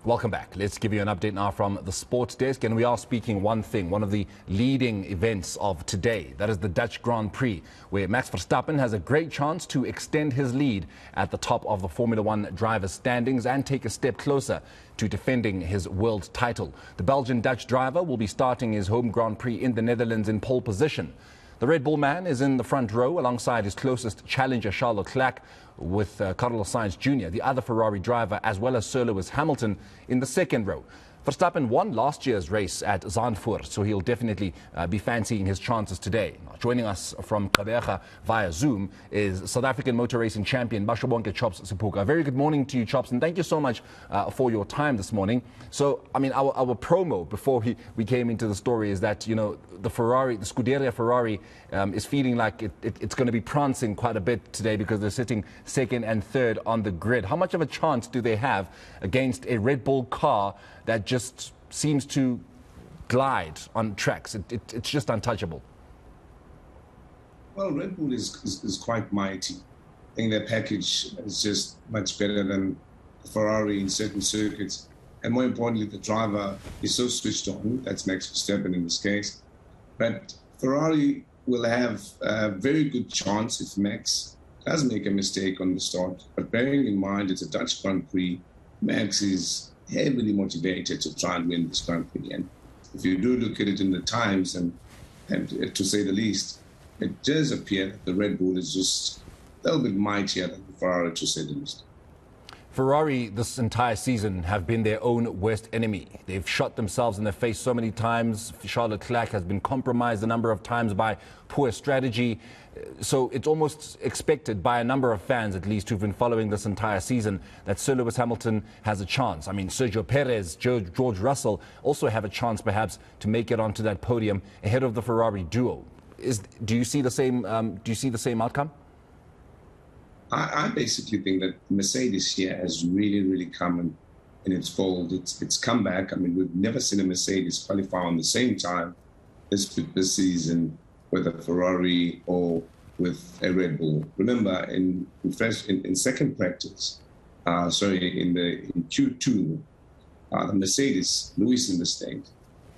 Welcome back. Let's give you an update now from the sports desk. And we are speaking one of the leading events of today. That is the Dutch Grand Prix, where Max Verstappen has a great chance to extend his lead at the top of the Formula One drivers' standings and take a step closer to defending his world title. The Belgian-Dutch driver will be starting his home Grand Prix in the Netherlands in pole position. The Red Bull man is in the front row alongside his closest challenger, Charles Leclerc, with Carlos Sainz Jr., the other Ferrari driver, as well as Sir Lewis Hamilton in the second row. Verstappen won last year's race at Zandvoort, so he'll definitely be fancying his chances today. Joining us from Gqeberha via Zoom is South African motor racing champion Bashobonke Sipuka. Very good morning to you, Chops, and thank you so much for your time this morning. So, I mean, our promo before we came into the story is that, you know, the Scuderia Ferrari is feeling like it's going to be prancing quite a bit today because they're sitting second and third on the grid. How much of a chance do they have against a Red Bull car that just seems to glide on tracks? It's just untouchable. Well, Red Bull is quite mighty. I think their package is just much better than Ferrari in certain circuits. And more importantly, the driver is so switched on. That's Max Verstappen in this case. But Ferrari will have a very good chance if Max does make a mistake on the start. But bearing in mind it's a Dutch Grand Prix, Max is heavily motivated to try and win this Grand Prix. And if you do look at it in the times, and to say the least, it does appear that the Red Bull is just a little bit mightier than the Ferrari, to say the least. Ferrari this entire season have been their own worst enemy. They've shot themselves in the face so many times. Charles Leclerc has been compromised a number of times by poor strategy. So it's almost expected by a number of fans, at least, who've been following this entire season, that Sir Lewis Hamilton has a chance. I mean, Sergio Perez, George Russell also have a chance, perhaps, to make it onto that podium ahead of the Ferrari duo. Do you see the same? Do you see the same outcome? I basically think that Mercedes here has really come in its fold. It's come back. I mean, we've never seen a Mercedes qualify on the same time this season with a Ferrari or with a Red Bull. Remember, in second practice, in Q2, the Mercedes, Lewis in the state,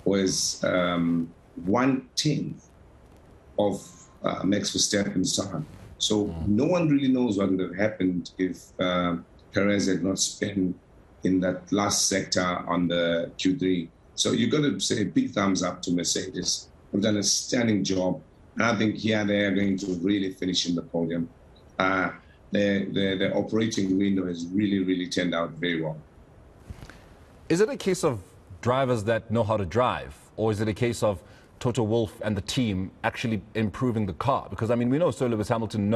was 1/10 of Max Verstappen's time. So no one really knows what would have happened if Perez had not spent in that last sector on the Q3. So you've got to say a big thumbs up to Mercedes. They've done a stunning job. And I think here they are going to really finish in the podium. Their operating window has really turned out very well. Is it a case of drivers that know how to drive, or is it a case of Toto Wolff and the team actually improving the car? Because, I mean, we know Sir Lewis Hamilton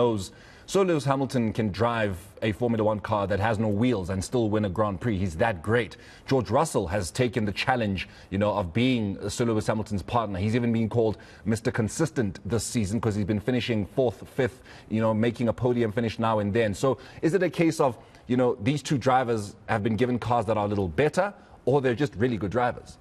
can drive a Formula One car that has no wheels and still win a Grand Prix. He's that great. George Russell has taken the challenge, you know, of being Sir Lewis Hamilton's partner. He's even been called Mr. Consistent this season because he's been finishing 4th, 5th, you know, making a podium finish now and then. So is it a case of, you know, these two drivers have been given cars that are a little better, or they're just really good drivers?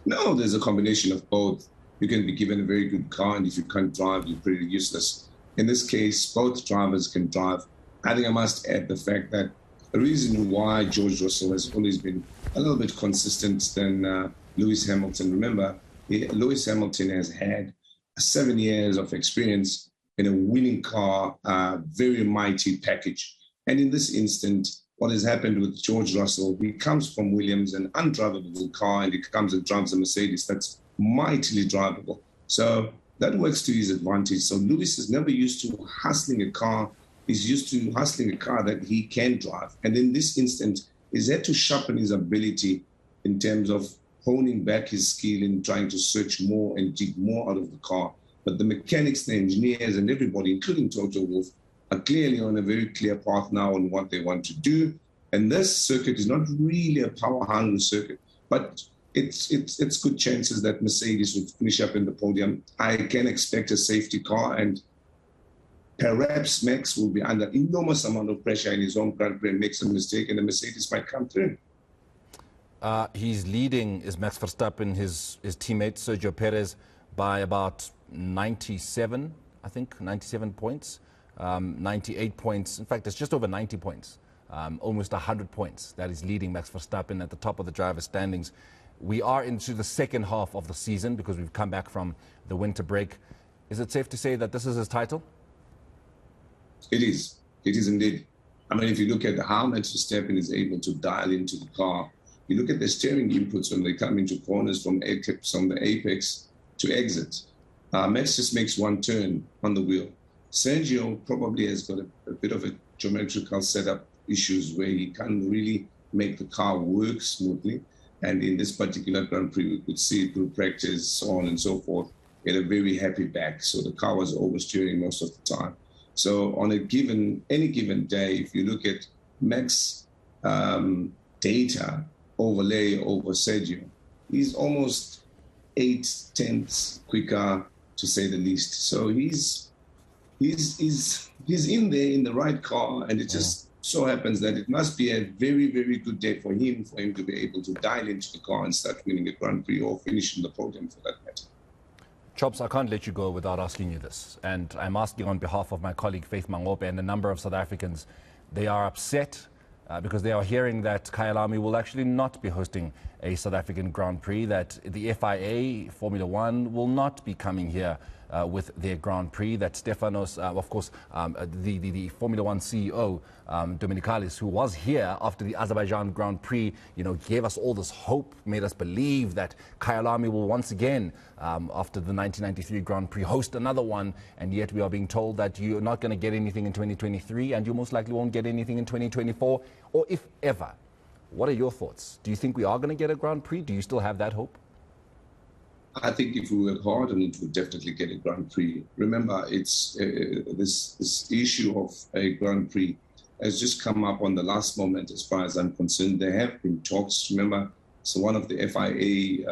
No, there's a combination of both. You can be given a very good car, and if you can't drive, you're pretty useless. In this case, both drivers can drive. I think I must add the fact that the reason why George Russell has always been a little bit consistent than Lewis Hamilton. Remember, Lewis Hamilton has had 7 years of experience in a winning car, very mighty package. And in this instance, what has happened with George Russell, he comes from Williams, an undrivable car, and he comes and drives a Mercedes that's mightily drivable. So that works to his advantage. So Lewis is never used to hustling a car. He's used to hustling a car that he can drive. And in this instance, he's had to sharpen his ability in terms of honing back his skill in trying to search more and dig more out of the car. But the mechanics, the engineers, and everybody, including Toto Wolff, are clearly on a very clear path now on what they want to do. And this circuit is not really a power-hungry circuit, but it's good chances that Mercedes would finish up in the podium. I can expect a safety car, and perhaps Max will be under enormous amount of pressure in his own Grand Prix and makes a mistake, and the Mercedes might come through. He's leading, is Max Verstappen, his teammate Sergio Perez, by about 97, I think, 97 points. 98 points. In fact, it's just over 90 points almost 100 points. That is leading Max Verstappen at the top of the driver's standings. We are into the second half of the season because we've come back from the winter break. Is it safe to say that this is his title? It is. It is indeed. I mean, if you look at how Max Verstappen is able to dial into the car, you look at the steering inputs when they come into corners from the apex to exit. Max just makes one turn on the wheel. Sergio probably has got a bit of a geometrical setup issues where he can't really make the car work smoothly. And in this particular Grand Prix, we could see through practice, so on and so forth, he had a very happy back. So the car was oversteering most of the time. So on any given day, if you look at Max data overlay over Sergio, he's almost 8/10 quicker, to say the least. So he's in there in the right car, and it just so happens that it must be a very, very good day for him to be able to dial into the car and start winning a Grand Prix or finishing the podium for that matter. Chops, I can't let you go without asking you this. And I'm asking on behalf of my colleague Faith Mangope and a number of South Africans. They are upset because they are hearing that Kyalami will actually not be hosting a South African Grand Prix, that the FIA, Formula One, will not be coming here with their Grand Prix, that Stefanos, of course, the Formula One CEO, Dominikalis, who was here after the Azerbaijan Grand Prix, gave us all this hope, made us believe that Kyalami will once again, after the 1993 Grand Prix, host another one, and yet we are being told that you're not going to get anything in 2023, and you most likely won't get anything in 2024, or if ever. What are your thoughts? Do you think we are going to get a Grand Prix? Do you still have that hope? I think if we work hard on it, we'll definitely get a Grand Prix. Remember, it's this issue of a Grand Prix has just come up on the last moment as far as I'm concerned. There have been talks. Remember, so one of the FIA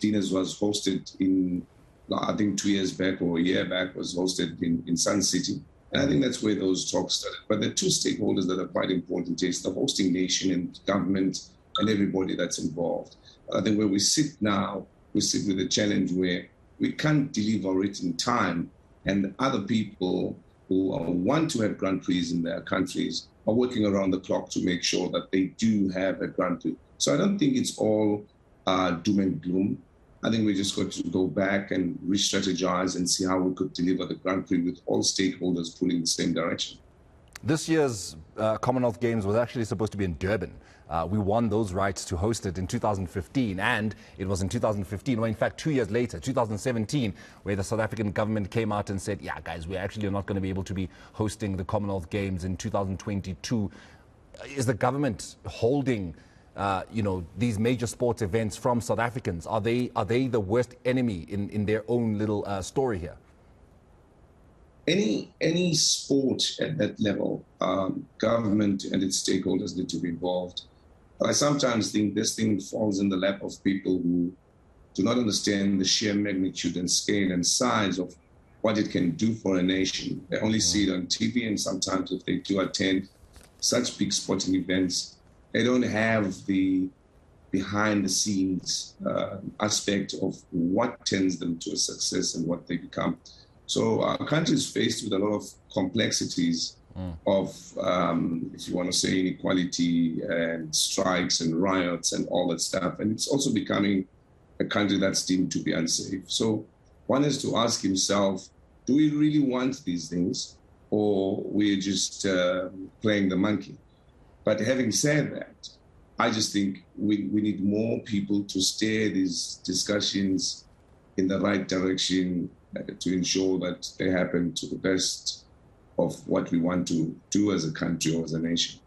dinners was hosted in, I think 2 years back or a year back, was hosted in Sun City. And I think that's where those talks started. But the two stakeholders that are quite important is the hosting nation and government and everybody that's involved. I think where we sit now, we sit with a challenge where we can't deliver it in time, and other people who want to have Grand Prix in their countries are working around the clock to make sure that they do have a Grand Prix. So I don't think it's all doom and gloom. I think we just got to go back and re-strategize and see how we could deliver the Grand Prix with all stakeholders pulling the same direction. This year's Commonwealth Games was actually supposed to be in Durban. We won those rights to host it in 2015, and it was in 2015, or in fact 2 years later, 2017, where the South African government came out and said, yeah, guys, we're actually not going to be able to be hosting the Commonwealth Games in 2022. Is the government holding these major sports events from South Africans? Are they the worst enemy in their own little story here? Any sport at that level, government and its stakeholders need to be involved. But I sometimes think this thing falls in the lap of people who do not understand the sheer magnitude and scale and size of what it can do for a nation. They only see it on TV, and sometimes if they do attend such big sporting events, they don't have the behind-the-scenes aspect of what turns them to a success and what they become. So our country is faced with a lot of complexities of, if you want to say, inequality and strikes and riots and all that stuff. And it's also becoming a country that's deemed to be unsafe. So one has to ask himself, do we really want these things, or we're just playing the monkey? But having said that, I just think we need more people to steer these discussions in the right direction to ensure that they happen to the best of what we want to do as a country or as a nation.